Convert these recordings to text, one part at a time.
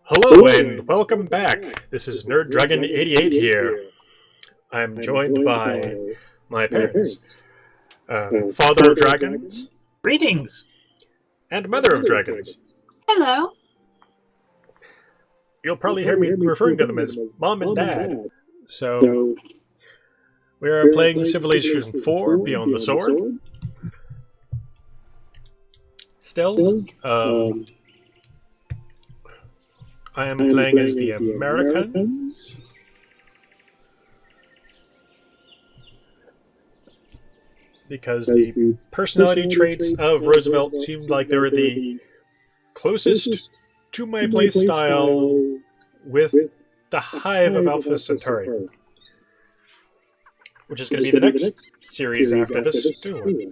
Hello and welcome back. This is NerdDragon88 here. I'm joined by my parents, Father of Dragons, Greetings, and Mother of Dragons. Hello. You'll probably hear me referring to them as Mom and Dad. So, we are playing Civilization 4 Beyond the Sword. Still, I am playing as the Americans. Because the personality traits of Roosevelt seemed like they were the closest to my playstyle with the Hive of Alpha Centauri. Which is going to be the next series after this new one.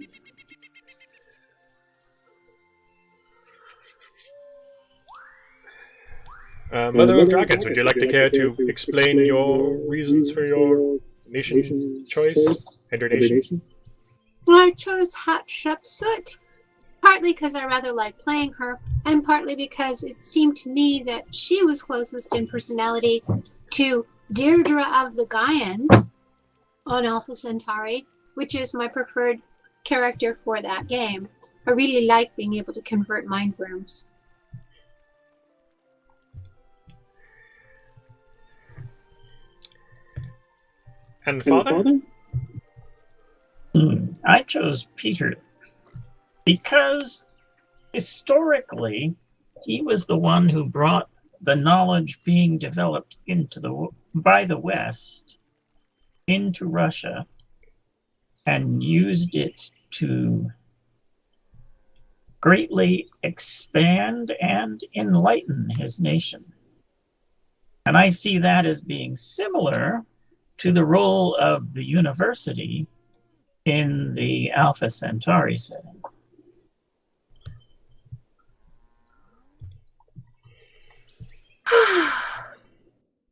Mother of Dragons, would you like to care to explain your reasons for your nation choice and your nation? Well, I chose Hatshepsut, partly because I rather like playing her, and partly because it seemed to me that she was closest in personality to Deirdre of the Gaians on Alpha Centauri, which is my preferred character for that game. I really like being able to convert mind worms. And Father? I chose Peter because historically he was the one who brought the knowledge being developed by the West into Russia and used it to greatly expand and enlighten his nation. And I see that as being similar to the role of the university in the Alpha Centauri setting.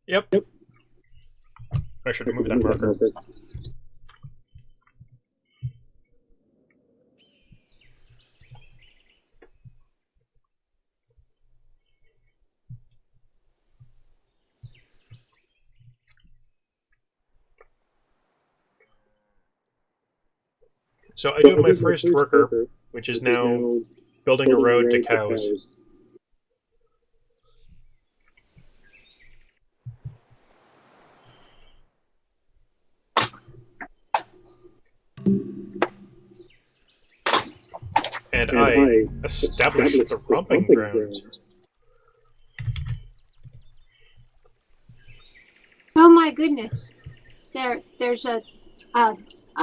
Yep. I should remove that marker. So I do have my first worker, which is now building a road to cows. And I established the romping grounds. Oh my goodness. There's a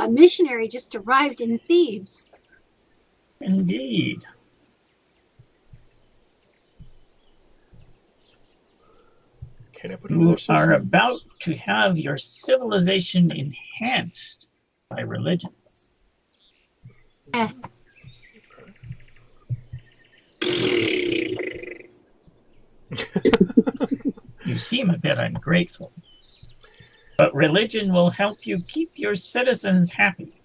missionary just arrived in Thebes. Indeed. You are about to have your civilization enhanced by religion. You seem a bit ungrateful. But religion will help you keep your citizens happy,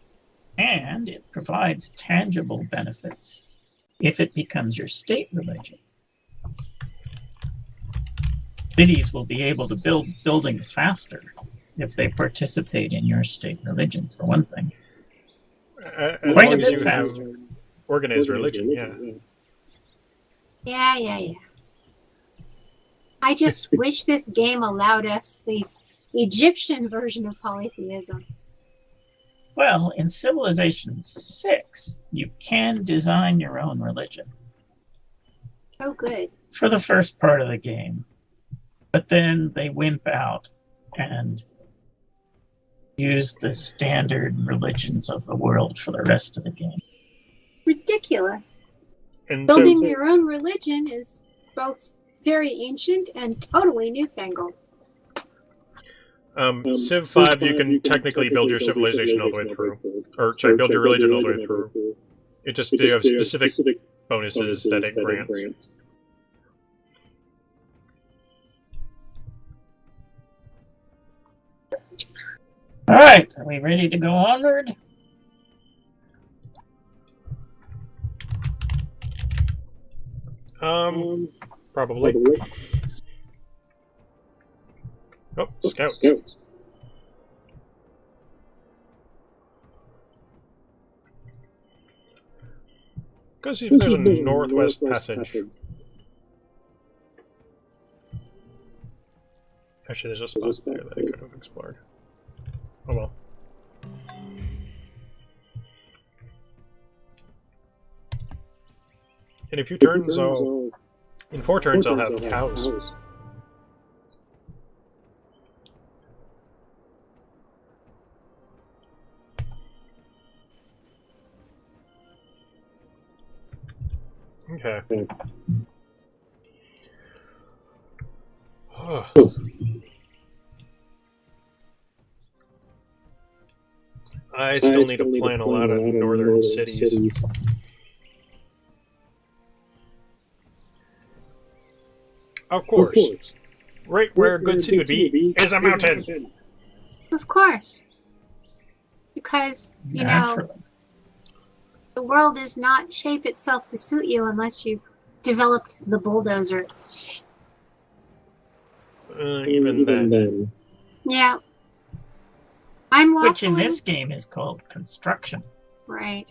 and it provides tangible benefits if it becomes your state religion. Cities will be able to build buildings faster if they participate in your state religion, for one thing. As Quite long a as bit you faster. have organized religion, yeah. Yeah. I just wish this game allowed us the Egyptian version of polytheism. Well, in Civilization 6, you can design your own religion. Oh, good. For the first part of the game. But then they wimp out and use the standard religions of the world for the rest of the game. Ridiculous. And Building so, your own religion is both very ancient and totally newfangled. Civ 5, you can technically build your civilization all the way through. Or, sorry, build your religion all the way through. It just, you have specific bonuses that it grants. All right, are we ready to go onward? Probably. Oh, scouts. Go see if there's a northwest passage. Actually, there's a spot there that I could have explored. Oh well. In a few turns, in 4 turns, I'll have cows. Okay. I still need to plan a lot of northern cities. Of course. Right where a good city would be is a mountain. Of course. Because, you know, the world does not shape itself to suit you unless you've developed the bulldozer. Even then. Yeah. I'm waffling. Which in this game is called construction. Right.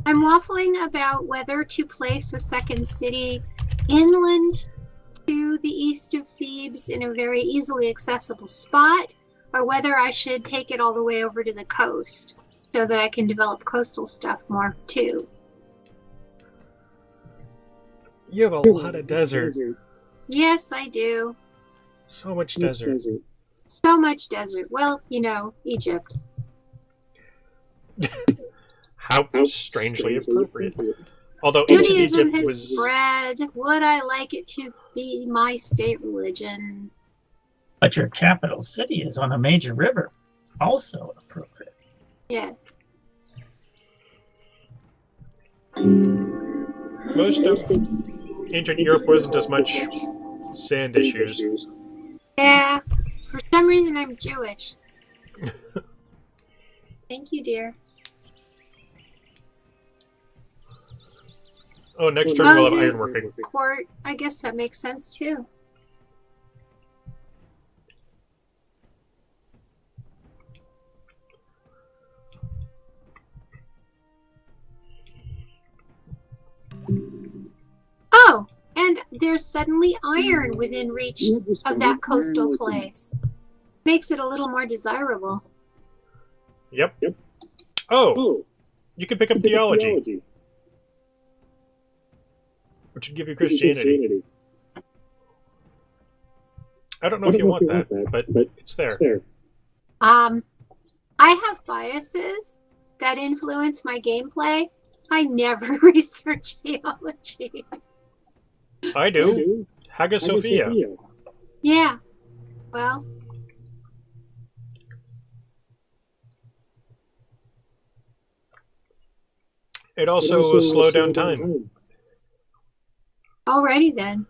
I'm waffling about whether to place a second city inland to the east of Thebes in a very easily accessible spot, or whether I should take it all the way over to the coast so that I can develop coastal stuff more too. You have a lot of desert. Yes, I do. So much desert. So much desert. Well, you know, Egypt. How strangely appropriate. Although Judaism Egypt has was... spread. Would I like it to be my state religion? But your capital city is on a major river. Also appropriate. Yes. Most of ancient Europe wasn't as much sand issues. Yeah. For some reason, I'm Jewish. Thank you, dear. Oh, next turn we'll have ironworking. Court. I guess that makes sense too. Oh, and there's suddenly iron within reach of that coastal place. Makes it a little more desirable. Yep. Oh, you can pick up theology. Which would give you Christianity. I don't know if you want that, but it's there. I have biases that influence my gameplay. I never research theology. I do. Hagia Sophia. Yeah. Well. It also slowed down time. Alrighty then.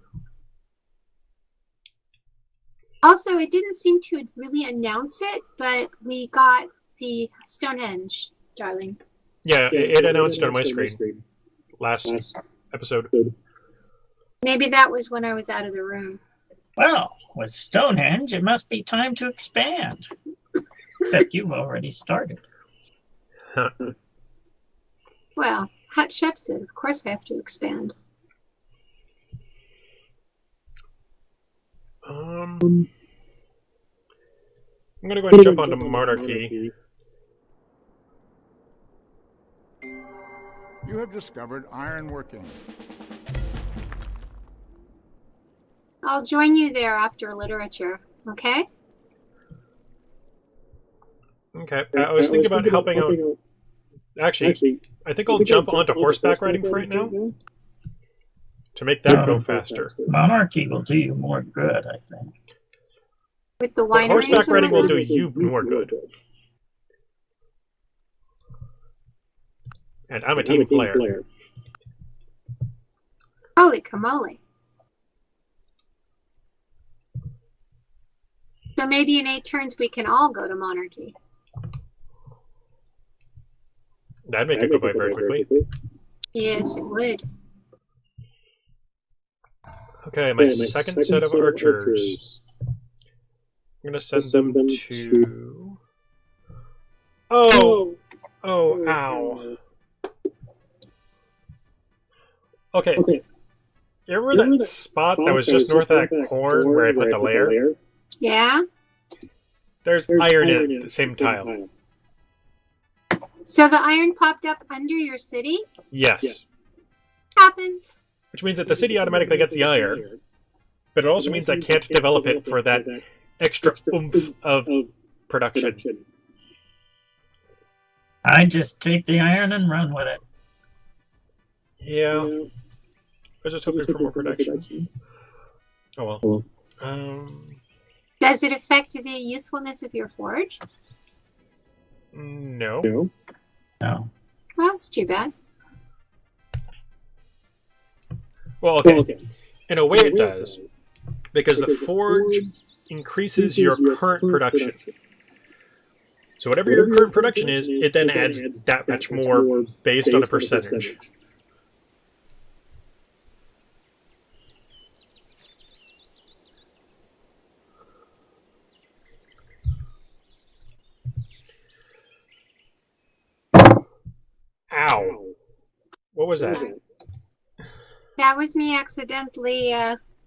Also, it didn't seem to really announce it, but we got the Stonehenge, darling. Yeah, it announced on my screen last episode. Maybe that was when I was out of the room. Well, with Stonehenge, it must be time to expand. Except you've already started. Well, Hatshepsut, of course I have to expand. I'm going to go ahead and jump onto monarchy. You have discovered ironworking. I'll join you there after literature, okay? Okay, I was thinking about helping out. Actually, I think I'll jump onto horseback riding for right now to make that go faster. Monarchy will do you more good, I think. With the But wineries. horseback riding will do you more good. And I'm a team player. Holy camole. So maybe in 8 turns we can all go to monarchy. That'd make it go by very quickly. Yes, it would. Okay, my second set of archers. I'm going to send them to... Oh! Oh, ow. Okay. You remember that spot that was just north of that corn where I put the layer? Yeah? There's iron in it, the same tile. So the iron popped up under your city? Yes. Happens. Which means that the city automatically gets the iron, but it also means I can't develop it for that extra oomph of production. I just take the iron and run with it. Yeah. I was just hoping for more production. Oh well. Does it affect the usefulness of your forge? No. No. Well, that's too bad. Well, okay. In a way it does, because the forge increases your current production. So whatever your current production is, it then adds that much more based on a percentage. Ow. What was that? Sorry. That was me accidentally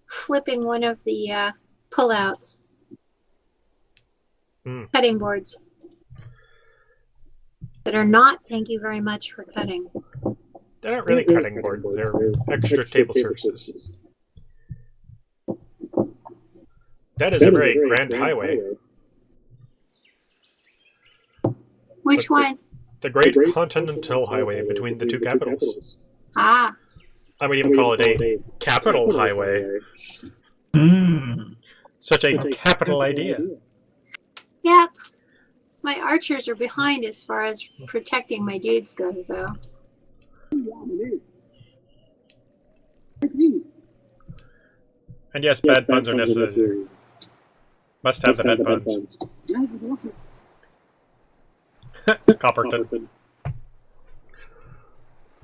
flipping one of the pullouts. Cutting boards. That are not, thank you very much for cutting. They're not really cutting boards, they're extra table surfaces. That is a very grand highway. Which one? The Great Continental Highway between the two capitals. Ah. I would even call it a capital highway. Such a capital idea. Yep. My archers are behind as far as protecting my dudes go, though. And yes, bad puns are necessary. Must have the bad puns. Copperton.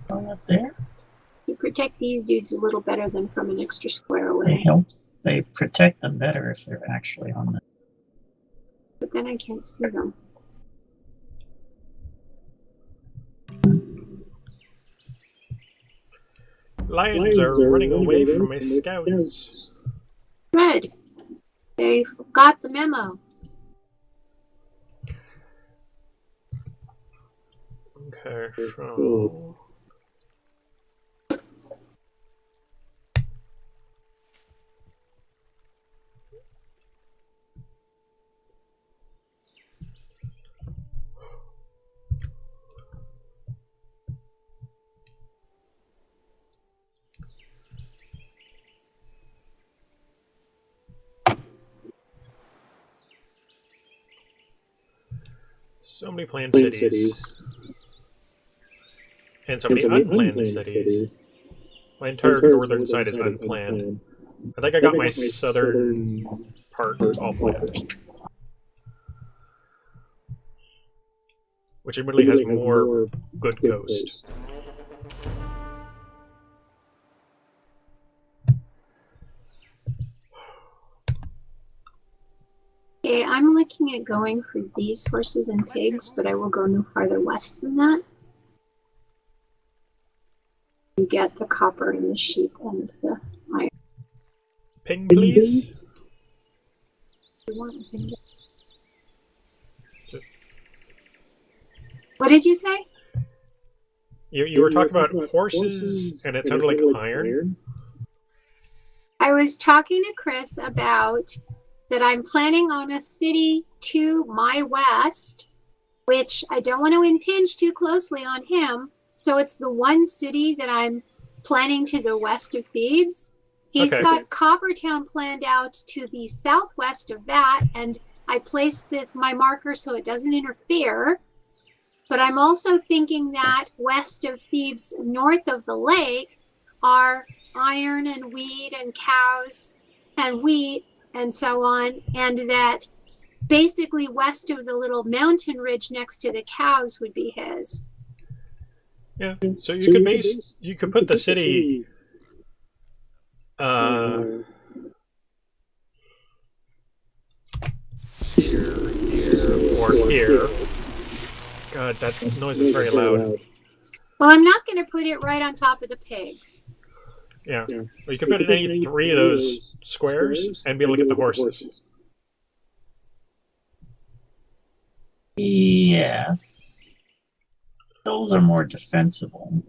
Going up there? You protect these dudes a little better than from an extra square away. They protect them better if they're actually on them. But then I can't see them. Lions are running away from my scouts. Good. They got the memo. Okay, so... So many planned cities. And so many unplanned cities. My entire northern side is unplanned. I think I got my southern part all planned. Which admittedly has more good coast. Okay, I'm looking at going for these horses and pigs, but I will go no farther west than that. You get the copper and the sheep and the iron. Ping, please? You want a ping? What did you say? You were talking about horses, and it sounded like iron? I was talking to Chris about that I'm planning on a city to my west, which I don't want to impinge too closely on him. So it's the one city that I'm planning to the west of Thebes. He's got Coppertown planned out to the southwest of that, and I placed my marker so it doesn't interfere. But I'm also thinking that west of Thebes, north of the lake, are iron and wheat and cows and wheat and so on, and that basically west of the little mountain ridge next to the cows would be his. Yeah, so you could put the city here. God, that noise is very loud. Well, I'm not going to put it right on top of the pigs. Yeah. Well, you can put it in any 3 of those squares and be able to get the horses. Yes. Those are more defensible.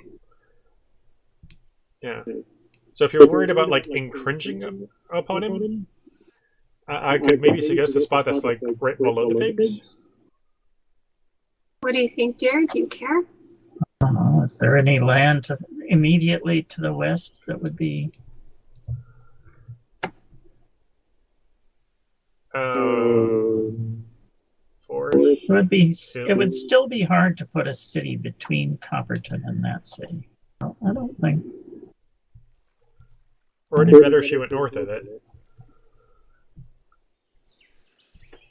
Yeah. So if you're worried about, like, encroaching upon him, I could maybe suggest a spot that's, like, right below the pigs. What do you think, Jared? Do you care? I don't know. Is there any land immediately to the west that would be... It would still be hard to put a city between Copperton and that city. I don't think. Or it'd be better if she went north of it.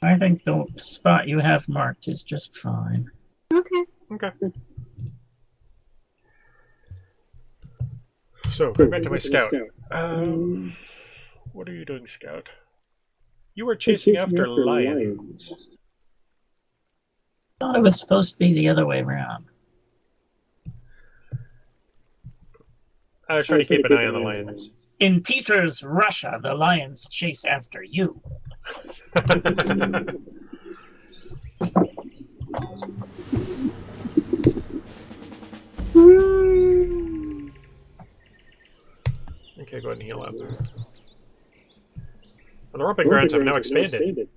I think the spot you have marked is just fine. Okay. Okay. So, going back to my scout. What are you doing, Scout? You were chasing after lions. I thought it was supposed to be the other way around. I was trying to keep an eye on the lions. In Peter's Russia, the lions chase after you. Okay, go ahead and heal up. Well, the romping grounds have now expanded.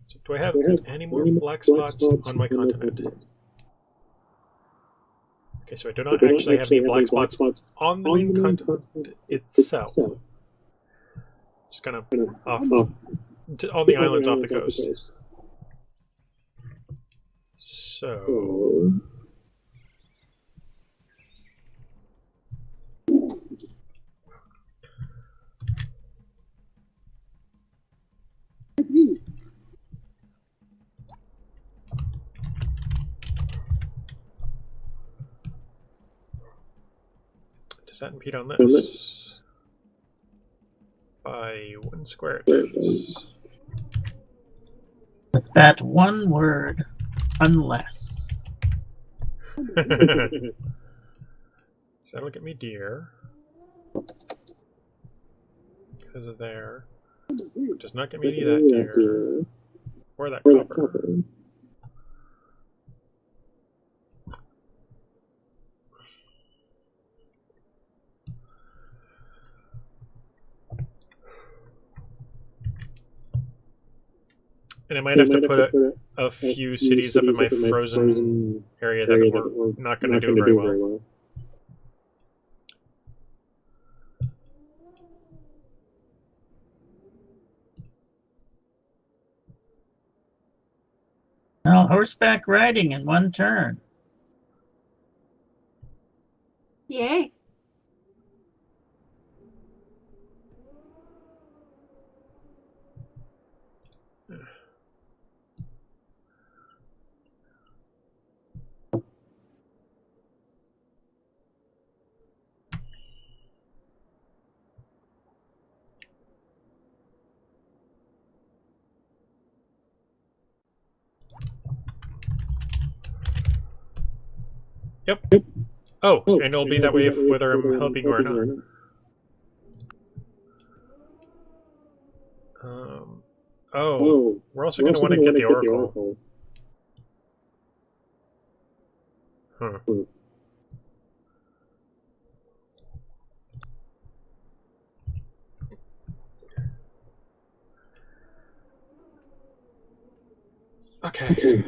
So do I have any more black spots on my continent? Okay, so I do not actually have any black spots on the main continent itself. Just kind of off, on the islands off the coast. So... Does that impede on this? By 1 square it does. With that one word, unless. So that'll get me deer. Because of there. It does not get me any of that deer. Or that copper. And I might have to put a few cities up in my frozen area that we're not going to do very well. Well, horseback riding in 1 turn. Yay. Yep. Oh, and it'll be that way whether I'm helping or not. We're also going to want to get the Oracle. Huh. Okay.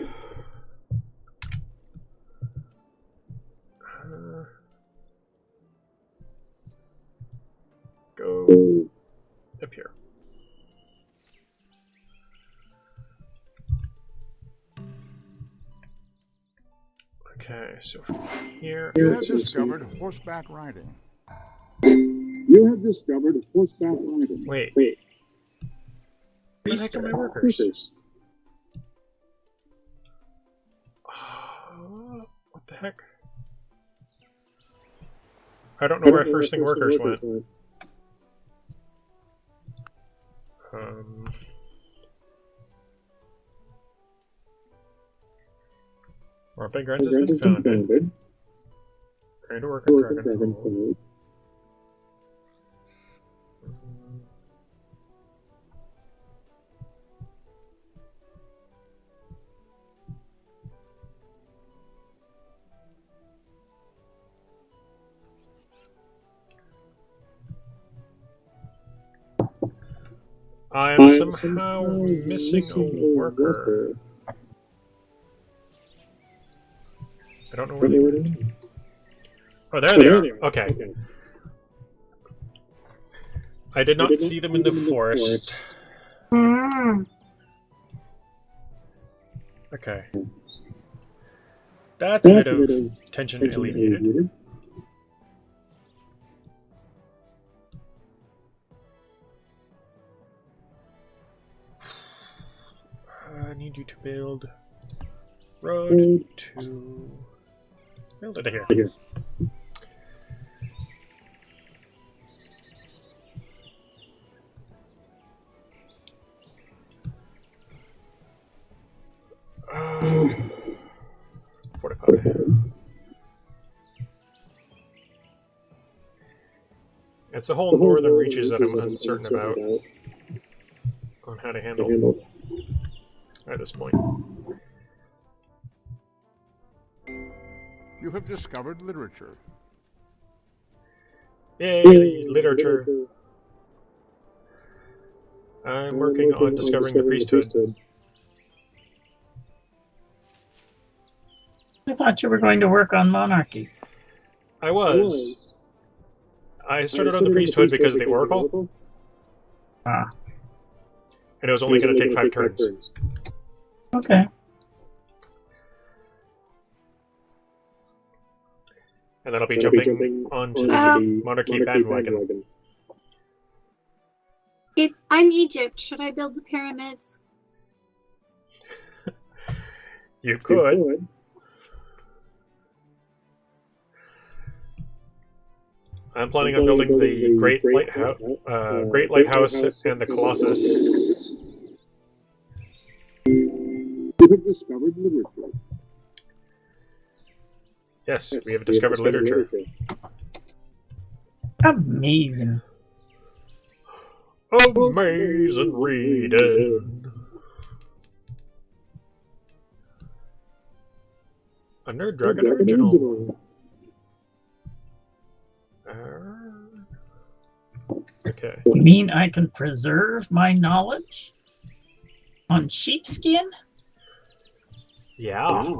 Go up here. Okay, so from here... You have discovered horseback riding. You have discovered horseback riding. Wait. Where the heck are my workers? What the heck? I don't know where first thing workers went. Warping ground has been founded. Trying to work on Dragonfall. I'm somehow missing a worker. I don't know where they were. Oh, there they are. Okay. I did not see them in the forest. Okay. That's a bit of tension alleviated. I need you to build road to build it here. Fortify. It's the whole northern reaches that I'm uncertain about on how to handle at this point. You have discovered literature. Yay, literature. I'm working on discovering the priesthood. I thought you were going to work on monarchy. I was. I started on the priesthood because of the Oracle. Ah. And it was only going to take 5 turns. Okay. And then I'll be jumping onto the monarchy bandwagon. I'm Egypt. Should I build the pyramids? You could. I'm planning on building the Great Lighthouse and the Colossus. You have discovered literature. Yes, we have discovered literature. Amazing. Amazing reading. A NerdDragon original. Okay. You mean I can preserve my knowledge on sheepskin? Yeah.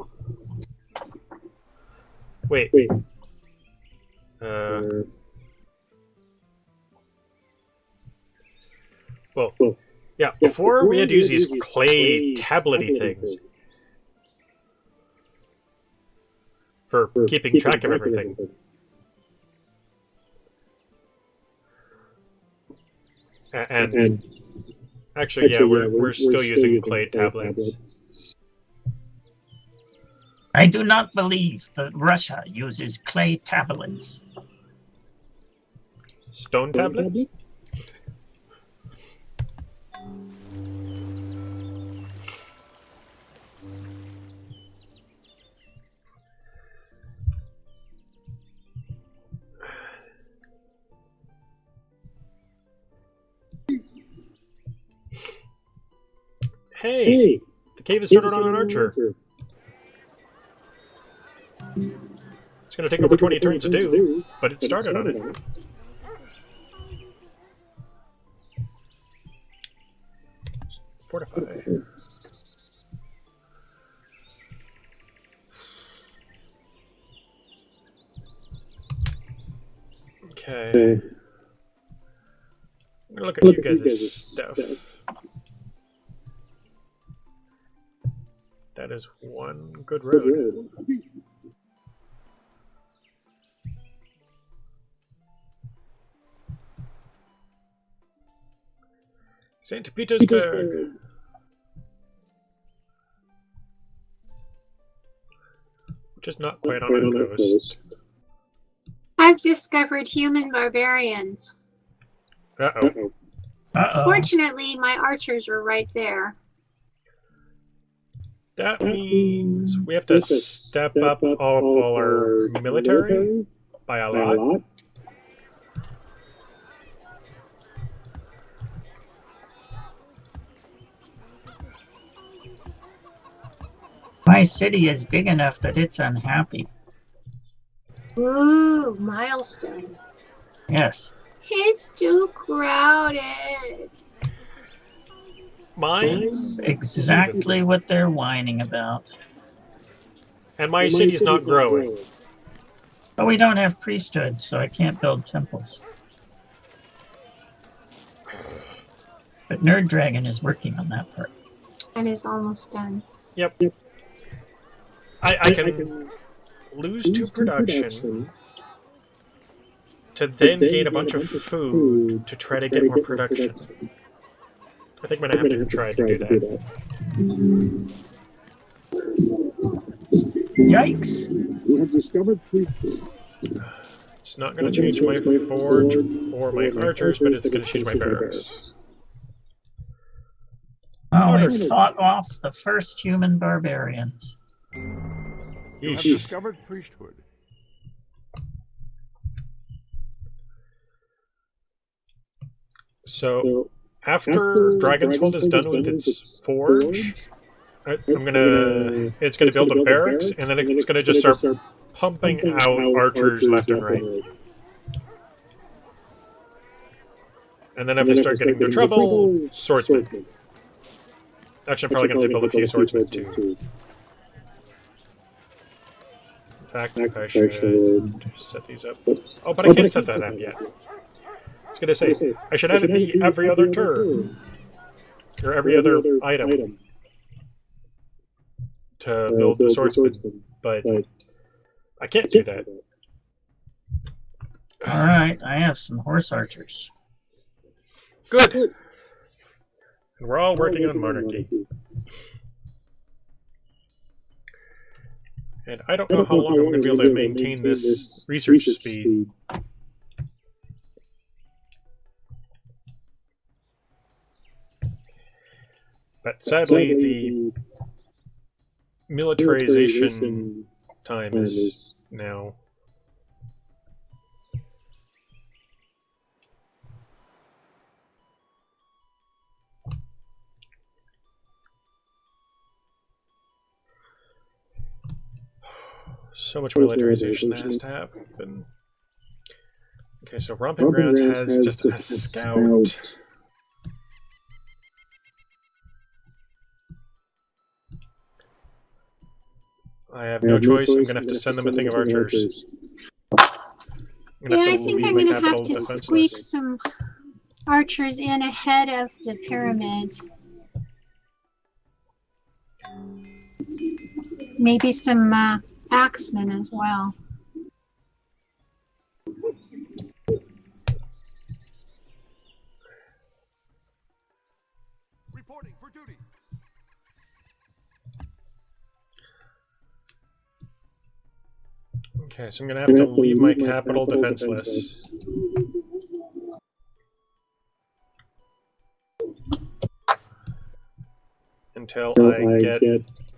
Wait. Well, yeah, before we had to use these clay tablet-y things for keeping track of everything. And actually, yeah, we're still using clay tablets. I do not believe that Russia uses clay tablets. Stone tablets? Hey, the cave is started on an archer. It's going to take over 20 turns to do, but it started on it. Fortify. Okay. I'm going to look at you guys' stuff. That is one good road. St. Petersburg. Which is not quite on our coast. I've discovered human barbarians. Uh-oh. Uh-oh. Fortunately, my archers were right there. That means we have to step up all our military by a lot. My city is big enough that it's unhappy. Ooh, milestone. Yes. It's too crowded. Mine's Exactly what they're whining about. and my city's not growing. But we don't have priesthood, so I can't build temples. But NerdDragon is working on that part. And it's almost done. Yep. I can lose 2 production to then gain a bunch of food to try to get more production. I think I'm going to have to try to do that. Yikes! You have discovered priesthood. It's not going to change my forge or my archers, but it's going to change my barracks. Oh, we fought off the first human barbarians. You have Yeesh. discovered priesthood. So, after Dragon's Hold is done with its forge, it's gonna build a barracks, and then it's gonna just start pumping out archers left and right. And then if they start getting into trouble, swordsmen. Actually, I'm probably gonna build a few swordsmen too. In fact, I should set these up. Oh, but I can't set that up yet. I was gonna say, I should have it be every other turn. Or every other item. To build the swordsman. But I can't do that. Alright, I have some horse archers. Good! And we're all working on monarchy. And I don't know how long I'm going to be able to maintain this research speed. But sadly, the militarization time is now. So much militarization that has to happen. Okay, so Romping Grounds has just a scout. I have no choice. I'm going to have to send them a thing of archers. Yeah, I think I'm going to have to squeak some archers in ahead of the pyramids. Maybe some axemen as well. Reporting for duty. Okay, so I'm going to have to leave my capital defenseless. Until I get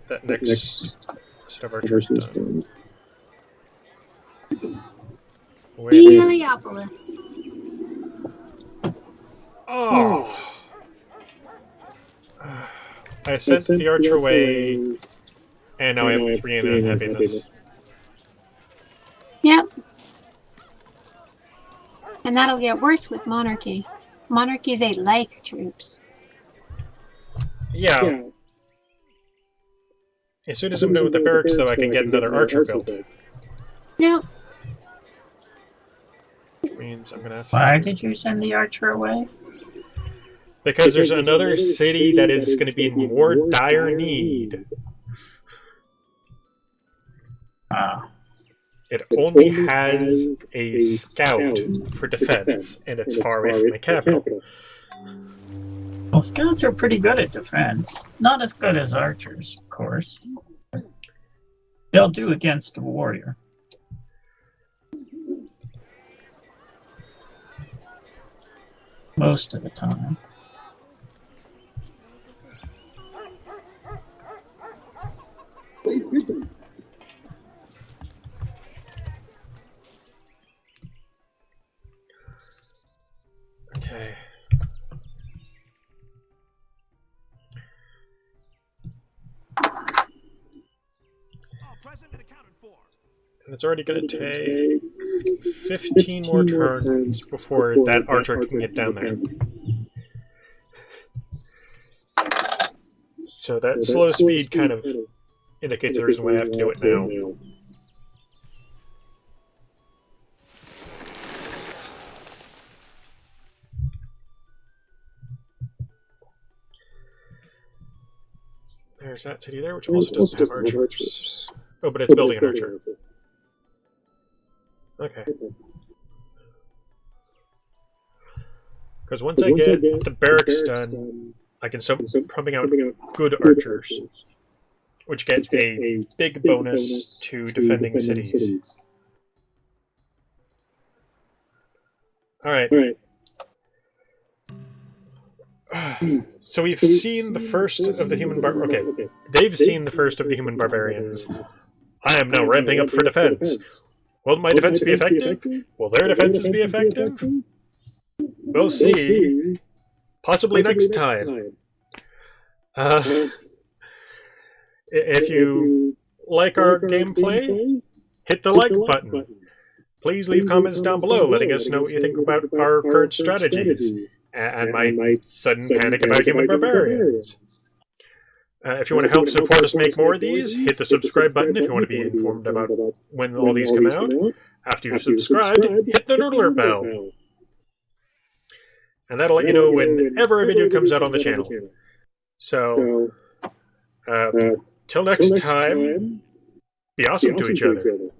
that next set of archers done. Heliopolis. Oh! I sent the archer away, and now I have 3 in unhappiness. Yep. And that'll get worse with monarchy. Monarchy, they like troops. Yeah. As soon as I'm done with the barracks, though, I can get another archer built. Nope. Which means I'm gonna have to... Why did you send the archer away? Because there's another city that is going to be in more dire need. Ah. It only has a scout for defense, and it's far away from the capital. Well, scouts are pretty good at defense. Not as good as archers, of course. They'll do against a warrior. Most of the time. Okay. All present and accounted for. And it's already going to take 15 more turns before that archer can get down there. So that slow speed kind of indicates the reason why I have to do it now. There's that city there, which also doesn't have archers. Oh, but it's building an archer. Okay. Because once I get the barracks done, I can start pumping out good archers, which get a big bonus to defending cities. Alright. So we've seen the first of the human Okay, they've seen the first of the human barbarians. I am now ramping up for defense. Will my defense be effective? Will their defenses be effective? We'll see. Possibly next time. If you like our gameplay, hit the like button. Please leave comments down below letting us know what you think about our current strategies and my sudden panic about human barbarians. If you want to help support us make more of these, hit the subscribe button if you want to be informed about when all these come out. After you've subscribed, hit the noodler bell. And that'll let you know whenever a video comes out on the channel. So, till next time, be awesome to each other.